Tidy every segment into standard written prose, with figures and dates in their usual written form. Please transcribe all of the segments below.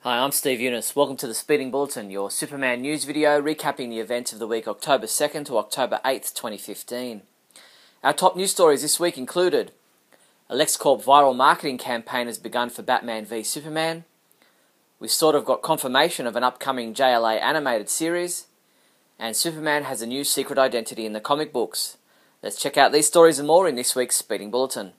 Hi, I'm Steve Eunice. Welcome to the Speeding Bulletin, your Superman news video recapping the events of the week October 2nd to October 8th, 2015. Our top news stories this week included: a LexCorp viral marketing campaign has begun for Batman v Superman. We've sort of got confirmation of an upcoming JLA animated series. And Superman has a new secret identity in the comic books. Let's check out these stories and more in this week's Speeding Bulletin.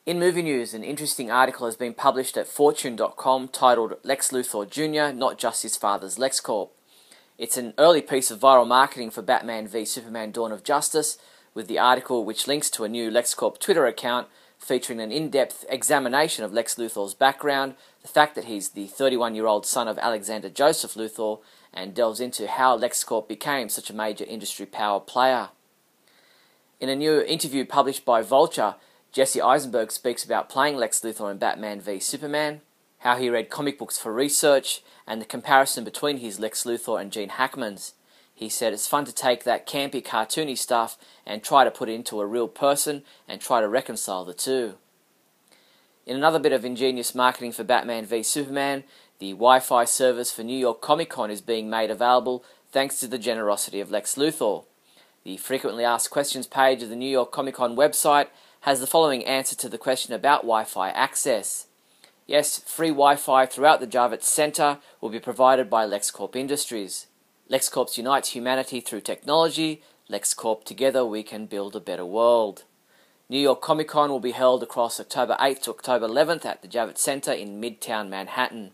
In movie news, an interesting article has been published at Fortune.com titled Lex Luthor Jr., Not Just His Father's LexCorp. It's an early piece of viral marketing for Batman v Superman Dawn of Justice, with the article which links to a new LexCorp Twitter account featuring an in-depth examination of Lex Luthor's background, the fact that he's the 31-year-old son of Alexander Joseph Luthor, and delves into how LexCorp became such a major industry power player. In a new interview published by Vulture, Jesse Eisenberg speaks about playing Lex Luthor in Batman v Superman, how he read comic books for research, and the comparison between his Lex Luthor and Gene Hackman's. He said it's fun to take that campy, cartoony stuff and try to put it into a real person and try to reconcile the two. In another bit of ingenious marketing for Batman v Superman, the Wi-Fi service for New York Comic Con is being made available thanks to the generosity of Lex Luthor. The frequently asked questions page of the New York Comic Con website has the following answer to the question about Wi-Fi access. Yes, free Wi-Fi throughout the Javits Center will be provided by LexCorp Industries. LexCorp unites humanity through technology. LexCorp, together we can build a better world. New York Comic Con will be held across October 8th to October 11th at the Javits Center in Midtown Manhattan.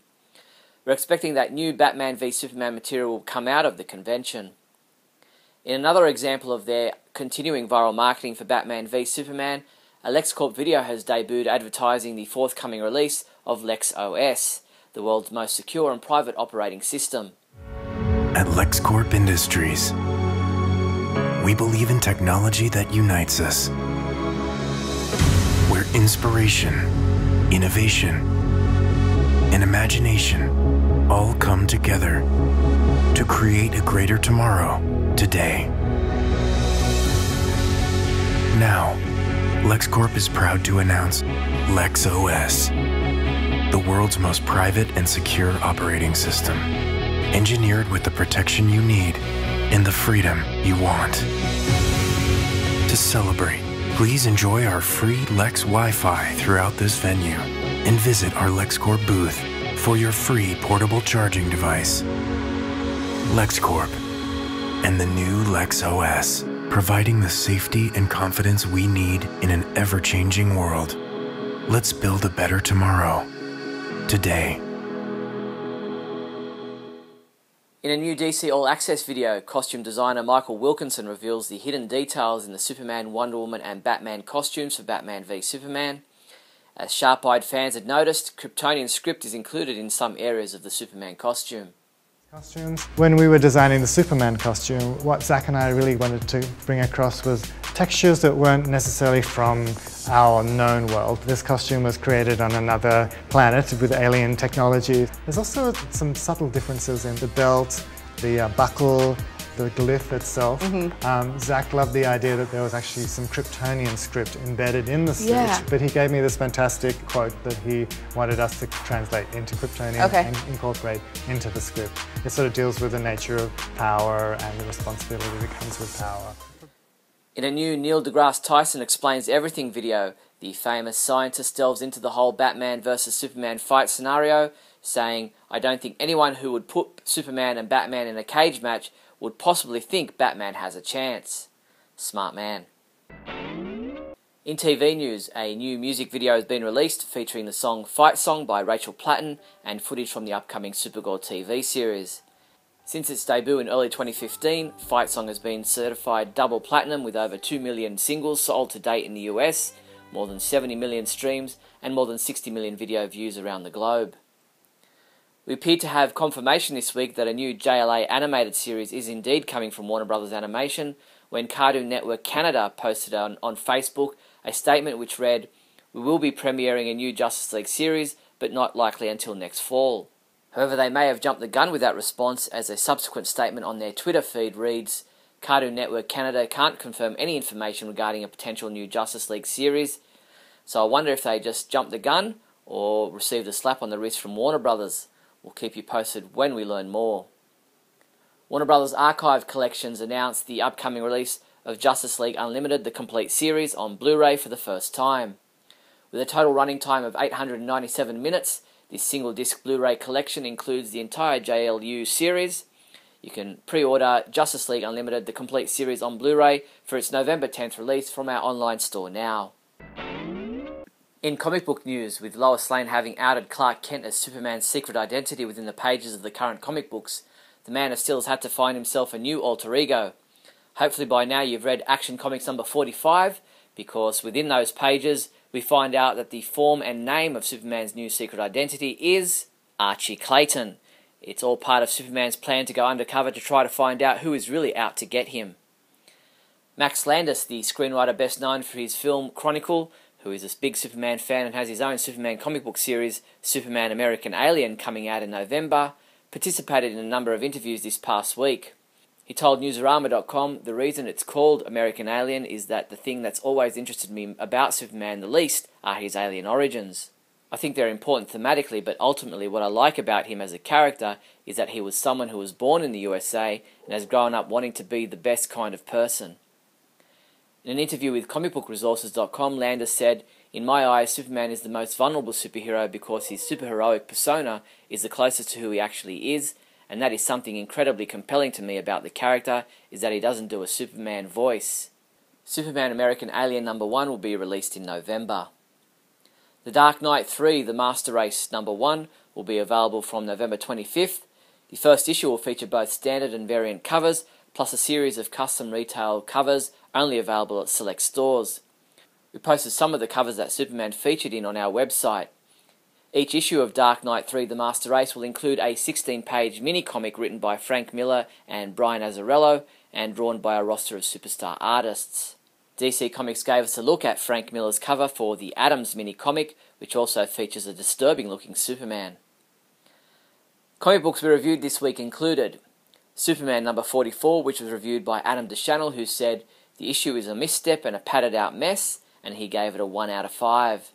We're expecting that new Batman v Superman material will come out of the convention. In another example of their continuing viral marketing for Batman v Superman, a LexCorp video has debuted advertising the forthcoming release of LexOS, the world's most secure and private operating system. At LexCorp Industries, we believe in technology that unites us, where inspiration, innovation, and imagination all come together to create a greater tomorrow today. Now, LexCorp is proud to announce LexOS, the world's most private and secure operating system, engineered with the protection you need and the freedom you want. To celebrate, please enjoy our free Lex Wi-Fi throughout this venue and visit our LexCorp booth for your free portable charging device. LexCorp and the new LexOS, providing the safety and confidence we need in an ever-changing world. Let's build a better tomorrow, today. In a new DC All Access video, costume designer Michael Wilkinson reveals the hidden details in the Superman, Wonder Woman and Batman costumes for Batman v Superman. As sharp-eyed fans had noticed, Kryptonian script is included in some areas of the Superman costume. When we were designing the Superman costume, what Zach and I really wanted to bring across was textures that weren't necessarily from our known world. This costume was created on another planet with alien technology. There's also some subtle differences in the belt, the buckle, the glyph itself. Zach loved the idea that there was actually some Kryptonian script embedded in the suit, but he gave me this fantastic quote that he wanted us to translate into Kryptonian and incorporate into the script. It sort of deals with the nature of power and the responsibility that comes with power. In a new Neil deGrasse Tyson Explains Everything video, the famous scientist delves into the whole Batman vs Superman fight scenario, saying, "I don't think anyone who would put Superman and Batman in a cage match would possibly think Batman has a chance." Smart man. In TV news, a new music video has been released featuring the song Fight Song by Rachel Platten and footage from the upcoming Supergirl TV series. Since its debut in early 2015, Fight Song has been certified double platinum with over 2 million singles sold to date in the US, more than 70 million streams, and more than 60 million video views around the globe. We appear to have confirmation this week that a new JLA animated series is indeed coming from Warner Bros. Animation, when Cartoon Network Canada posted on Facebook a statement which read, "We will be premiering a new Justice League series, but not likely until next fall." However, they may have jumped the gun with that response, as a subsequent statement on their Twitter feed reads, Cartoon Network Canada can't confirm any information regarding a potential new Justice League series, so I wonder if they just jumped the gun or received a slap on the wrist from Warner Brothers. We'll keep you posted when we learn more. Warner Brothers Archive Collections announced the upcoming release of Justice League Unlimited, the complete series, on Blu-ray for the first time. With a total running time of 897 minutes, this single-disc Blu-ray collection includes the entire JLU series. You can pre-order Justice League Unlimited, the complete series, on Blu-ray for its November 10th release from our online store now. In comic book news, with Lois Lane having outed Clark Kent as Superman's secret identity within the pages of the current comic books, the Man of Steel has had to find himself a new alter ego. Hopefully by now you've read Action Comics number 45, because within those pages we find out that the form and name of Superman's new secret identity is Archie Clayton. It's all part of Superman's plan to go undercover to try to find out who is really out to get him. Max Landis, the screenwriter best known for his film Chronicle, who is a big Superman fan and has his own Superman comic book series, Superman American Alien, coming out in November, participated in a number of interviews this past week. He told Newsarama.com the reason it's called American Alien is that the thing that's always interested me about Superman the least are his alien origins. I think they're important thematically, but ultimately what I like about him as a character is that he was someone who was born in the USA and has grown up wanting to be the best kind of person. In an interview with comicbookresources.com, Landis said, "In my eyes, Superman is the most vulnerable superhero because his superheroic persona is the closest to who he actually is, and that is something incredibly compelling to me about the character, is that he doesn't do a Superman voice." Superman American Alien number 1 will be released in November. The Dark Knight 3, The Master Race number 1, will be available from November 25th. The first issue will feature both standard and variant covers, plus a series of custom retail covers only available at select stores. We posted some of the covers that Superman featured in on our website. Each issue of Dark Knight 3, The Master Race will include a 16-page mini-comic written by Frank Miller and Brian Azzarello and drawn by a roster of superstar artists. DC Comics gave us a look at Frank Miller's cover for the Adams mini-comic, which also features a disturbing-looking Superman. Comic books we reviewed this week included Superman number 44, which was reviewed by Adam DeChannel, who said, "The issue is a misstep and a padded-out mess," and he gave it a 1 out of 5.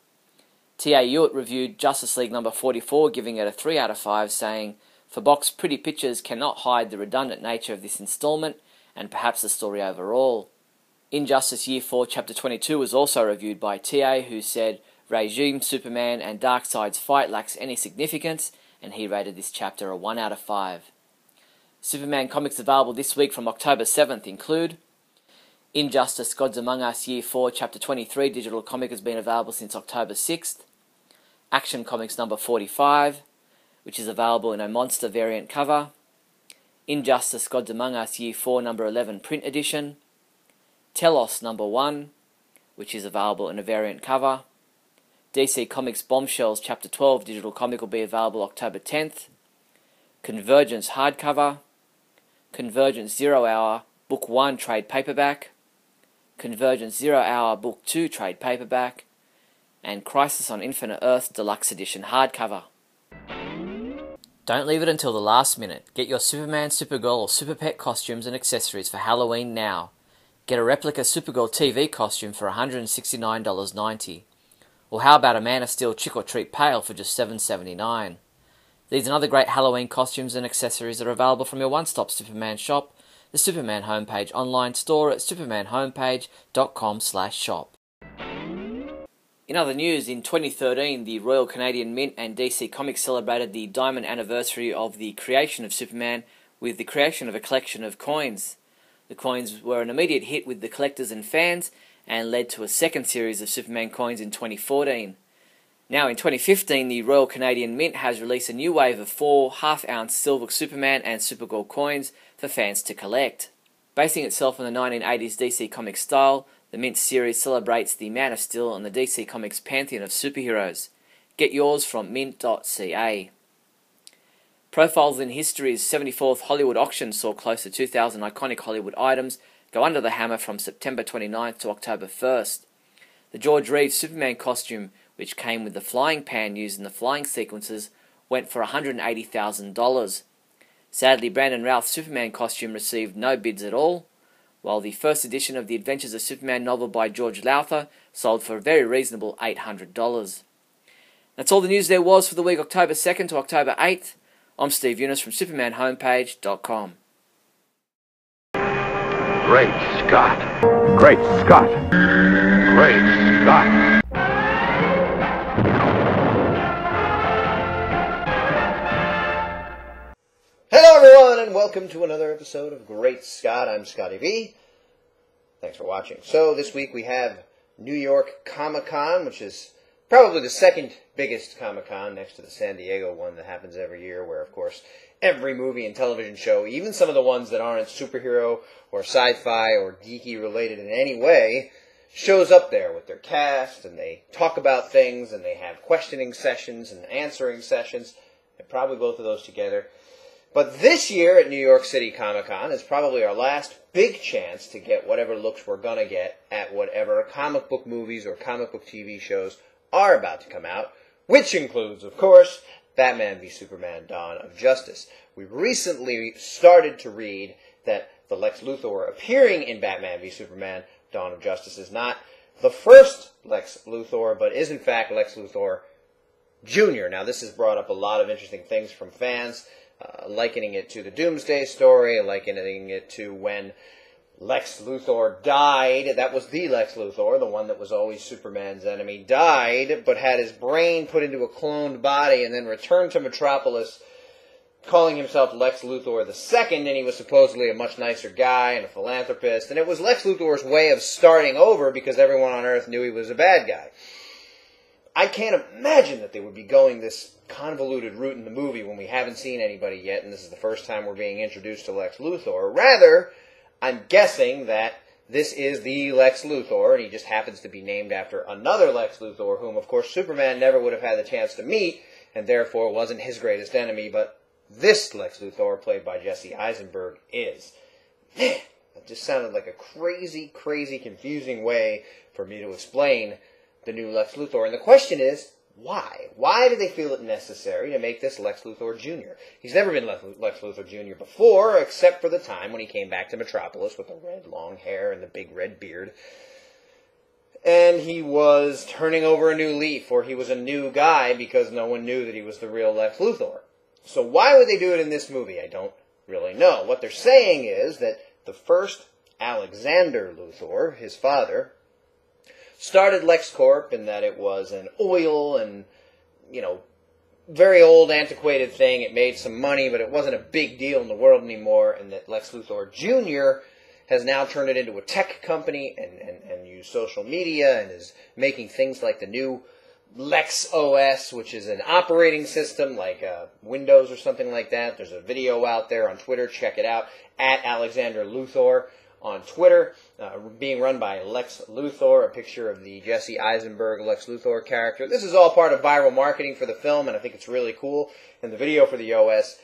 T.A. Hewitt reviewed Justice League number 44, giving it a 3 out of 5, saying, "For Box, pretty pictures cannot hide the redundant nature of this installment, and perhaps the story overall." Injustice Year 4 Chapter 22 was also reviewed by T.A., who said, "Regime, Superman, and Darkseid's fight lacks any significance," and he rated this chapter a 1 out of 5. Superman comics available this week from October 7th include Injustice Gods Among Us Year 4 Chapter 23 digital comic has been available since October 6th. Action Comics number 45, which is available in a monster variant cover. Injustice Gods Among Us Year 4 number 11 print edition. Telos number 1, which is available in a variant cover. DC Comics Bombshells Chapter 12 digital comic will be available October 10th. Convergence hardcover. Convergence 0 Hour Book 1 trade paperback. Convergence 0 Hour Book 2 trade paperback. And Crisis on Infinite Earth Deluxe Edition hardcover. Don't leave it until the last minute. Get your Superman, Supergirl or Super Pet costumes and accessories for Halloween now. Get a replica Supergirl TV costume for $169.90. Or how about a Man of Steel Chick or Treat pail for just $7.79? These and other great Halloween costumes and accessories are available from your one-stop Superman shop, the Superman Homepage online store at supermanhomepage.com/shop. In other news, in 2013, the Royal Canadian Mint and DC Comics celebrated the diamond anniversary of the creation of Superman with the creation of a collection of coins. The coins were an immediate hit with the collectors and fans and led to a second series of Superman coins in 2014. Now in 2015, the Royal Canadian Mint has released a new wave of 4 half-ounce silver Superman and Supergirl coins for fans to collect. Basing itself on the 1980s DC Comics style, the Mint series celebrates the Man of Steel and the DC Comics pantheon of superheroes. Get yours from mint.ca. Profiles in History's 74th Hollywood auction saw close to 2,000 iconic Hollywood items go under the hammer from September 29th to October 1st. The George Reeves Superman costume, which came with the flying pan used in the flying sequences, went for $180,000. Sadly, Brandon Routh's Superman costume received no bids at all, while the first edition of the Adventures of Superman novel by George Lowther sold for a very reasonable $800. That's all the news there was for the week October 2nd to October 8th. I'm Steve Eunice from SupermanHomepage.com. Great Scott! Great Scott! Great Scott! Hello everyone, and welcome to another episode of Great Scott. I'm Scotty V. Thanks for watching. So this week we have New York Comic-Con, which is probably the second biggest Comic-Con next to the San Diego one that happens every year, where of course every movie and television show, even some of the ones that aren't superhero or sci-fi or geeky related in any way, shows up there with their cast, and they talk about things, and they have questioning sessions and answering sessions, and probably both of those together. But this year at New York City Comic-Con is probably our last big chance to get whatever looks we're going to get at whatever comic book movies or comic book TV shows are about to come out, which includes, of course, Batman v Superman: Dawn of Justice. We recently started to read that the Lex Luthor appearing in Batman v Superman: Dawn of Justice is not the first Lex Luthor, but is in fact Lex Luthor Jr. Now this has brought up a lot of interesting things from fans, likening it to the Doomsday story, likening it to when Lex Luthor died. That was the Lex Luthor, the one that was always Superman's enemy, died, but had his brain put into a cloned body and then returned to Metropolis, calling himself Lex Luthor II, and he was supposedly a much nicer guy and a philanthropist, and it was Lex Luthor's way of starting over because everyone on Earth knew he was a bad guy. I can't imagine that they would be going this convoluted route in the movie when we haven't seen anybody yet, and this is the first time we're being introduced to Lex Luthor. Rather, I'm guessing that this is the Lex Luthor, and he just happens to be named after another Lex Luthor, whom, of course, Superman never would have had the chance to meet, and therefore wasn't his greatest enemy, but this Lex Luthor, played by Jesse Eisenberg, is. Man, that just sounded like a crazy, crazy, confusing way for me to explain the new Lex Luthor. And the question is, why? Why do they feel it necessary to make this Lex Luthor Jr.? He's never been Lex Luthor Jr. before, except for the time when he came back to Metropolis with the red long hair and the big red beard. And he was turning over a new leaf, or he was a new guy because no one knew that he was the real Lex Luthor. So why would they do it in this movie? I don't really know. What they're saying is that the first Alexander Luthor, his father, started LexCorp, and that it was an oil and, very old, antiquated thing. It made some money, but it wasn't a big deal in the world anymore, and that Lex Luthor Jr. has now turned it into a tech company and used social media and is making things like the new Lex OS, which is an operating system like Windows or something like that. There's a video out there on Twitter. Check it out, at Alexander Luthor on Twitter, being run by Lex Luthor, a picture of the Jesse Eisenberg Lex Luthor character. This is all part of viral marketing for the film, and I think it's really cool, and the video for the OS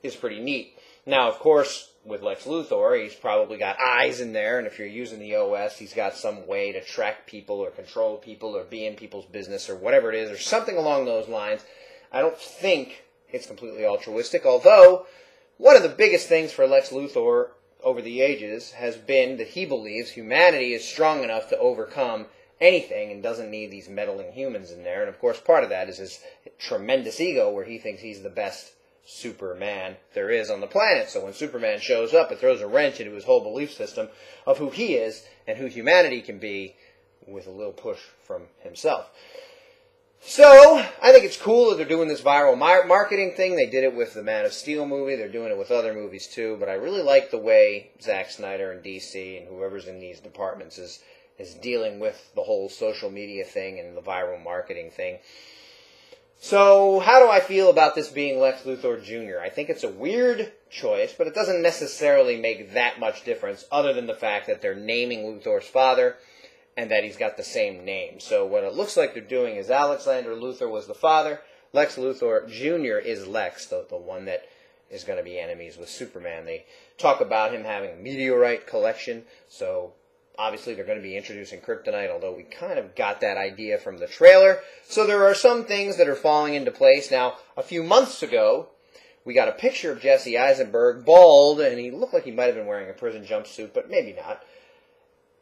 is pretty neat. Now, of course, with Lex Luthor, he's probably got eyes in there, and if you're using the OS, he's got some way to track people or control people or be in people's business or whatever it is, or something along those lines. I don't think it's completely altruistic, although one of the biggest things for Lex Luthor over the ages has been that he believes humanity is strong enough to overcome anything and doesn't need these meddling humans in there. And of course part of that is his tremendous ego, where he thinks he's the best Superman there is on the planet. So when Superman shows up, it throws a wrench into his whole belief system of who he is and who humanity can be, with a little push from himself. So, I think it's cool that they're doing this viral marketing thing. They did it with the Man of Steel movie. They're doing it with other movies too. But I really like the way Zack Snyder and DC and whoever's in these departments is dealing with the whole social media thing and the viral marketing thing. So, how do I feel about this being Lex Luthor Jr.? I think it's a weird choice, but it doesn't necessarily make that much difference, other than the fact that they're naming Luthor's father and that he's got the same name. So what it looks like they're doing is Alexander Luthor was the father, Lex Luthor Jr. is Lex, the one that is going to be enemies with Superman. They talk about him having a meteorite collection, so Obviously, they're going to be introducing kryptonite, although we kind of got that idea from the trailer. So there are some things that are falling into place. Now, a few months ago, we got a picture of Jesse Eisenberg, bald, and he looked like he might have been wearing a prison jumpsuit, but maybe not.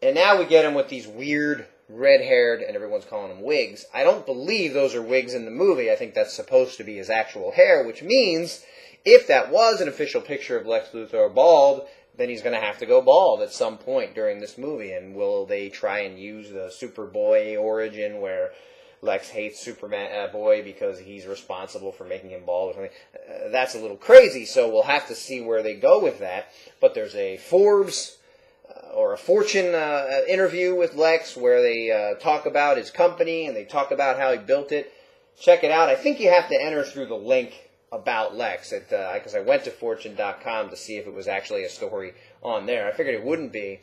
And now we get him with these weird red-haired, and everyone's calling them wigs. I don't believe those are wigs in the movie. I think that's supposed to be his actual hair, which means if that was an official picture of Lex Luthor bald, then he's going to have to go bald at some point during this movie. And will they try and use the Superboy origin where Lex hates Superman Boy because he's responsible for making him bald or something? That's a little crazy, so we'll have to see where they go with that. But there's a Forbes or a Fortune interview with Lex where they talk about his company and they talk about how he built it. Check it out. I think you have to enter through the link about Lex, because I went to Fortune.com to see if it was actually a story on there. I figured it wouldn't be,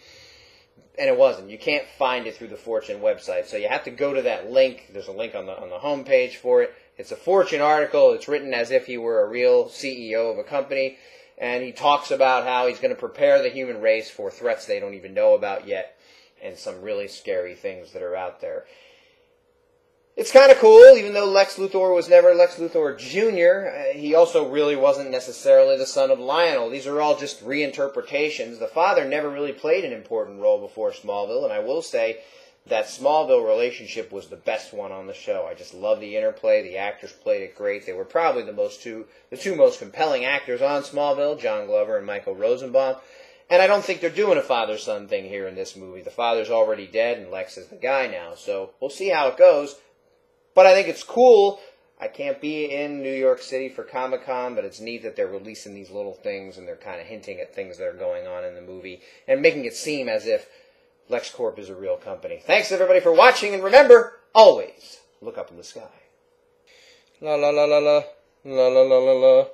and it wasn't. You can't find it through the Fortune website, so you have to go to that link. There's a link on the home page for it. It's a Fortune article. It's written as if he were a real CEO of a company, and he talks about how he's going to prepare the human race for threats they don't even know about yet, and some really scary things that are out there. It's kind of cool, even though Lex Luthor was never Lex Luthor Jr., he also really wasn't necessarily the son of Lionel. These are all just reinterpretations. The father never really played an important role before Smallville, and I will say that Smallville relationship was the best one on the show. I just love the interplay. The actors played it great. They were probably the two most compelling actors on Smallville, John Glover and Michael Rosenbaum. And I don't think they're doing a father-son thing here in this movie. The father's already dead, and Lex is the guy now, so we'll see how it goes. But I think it's cool. I can't be in New York City for Comic-Con, but it's neat that they're releasing these little things and they're kind of hinting at things that are going on in the movie and making it seem as if LexCorp is a real company. Thanks, everybody, for watching, and remember, always look up in the sky. La la la la la, la la la la la.